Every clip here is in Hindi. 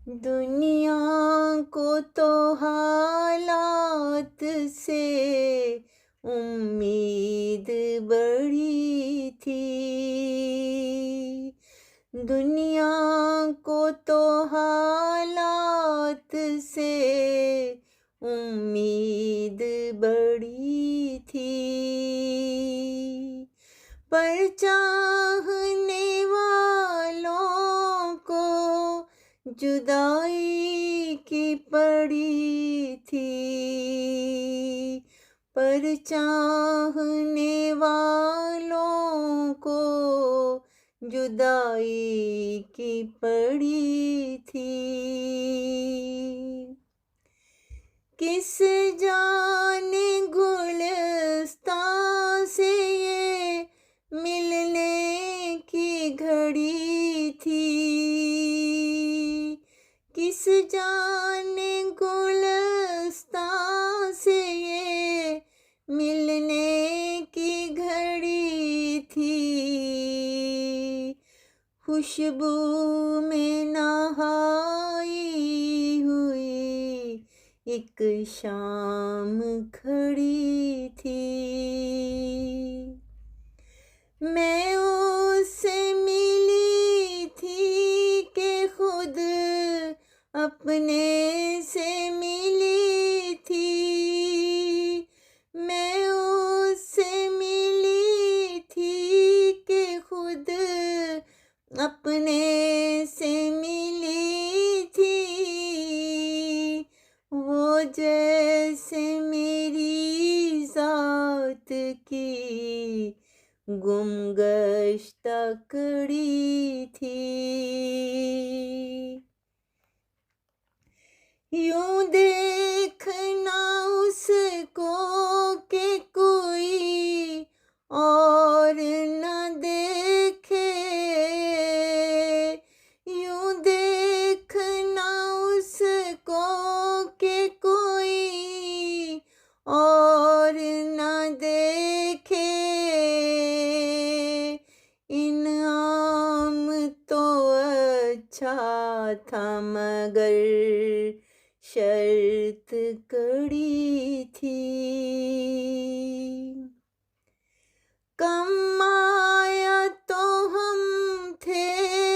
दुनिया को तो हालात से उम्मीद बड़ी थी। दुनिया को तो हालात से उम्मीद बड़ी थी। पर चाहने वालों को जुदाई की पड़ी थी। पर चाहने वालों को जुदाई की पड़ी थी। किस जाने गुलस्तां से ये मिलने की घड़ी थी। किस जाने गुलस्तां से ये मिलने की घड़ी थी। खुशबू में नहाई हुई एक शाम खड़ी थी। मैं उससे मिली थी कि खुद अपने से मिली थी। मैं उससे मिली थी कि खुद अपने से मिली थी। वो जैसे मेरी ज़ात की गुमगश्ता कड़ी थी। यूं देखना उसको कि कोई और न देखे। यूं देखना उसको कि कोई और न देखे। इनाम तो अच्छा था मगर शर्त कड़ी थी। कम आया तो हम थे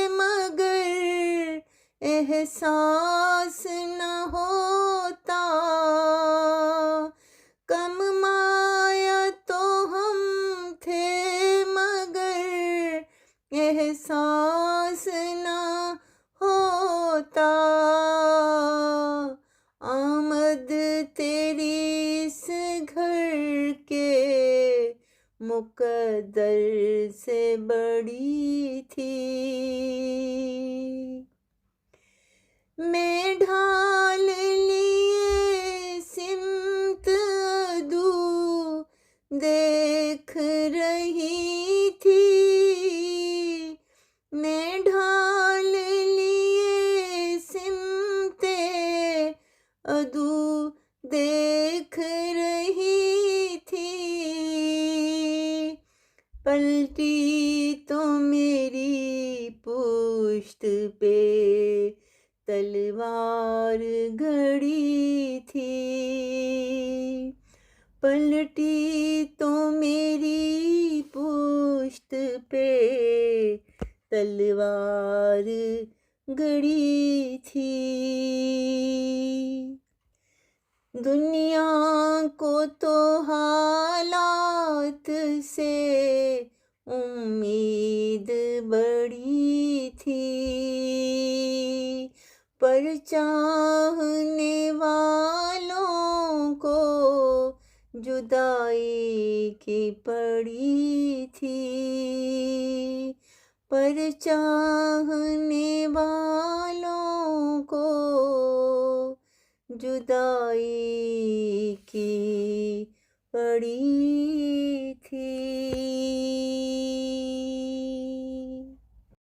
मगर एहसास न होता। कम आया तो हम थे मगर एहसास न होता। आमद तेरी इस घर के मुकद्दर से बड़ी थी। मैं ढाल लिए सिमत अदू देख रही थी। मैं ढाल लिए सिमते अदू देख रही थी। पलटी तो मेरी पुश्त पे तलवार घड़ी थी। पलटी तो मेरी पुश्त पे तलवार घड़ी थी। दुनिया को तो हालात से उम्मीद बड़ी थी। पर चाहने वालों को जुदाई की पड़ी थी। पर चाहने वालों को जुदाई की पड़ी थी।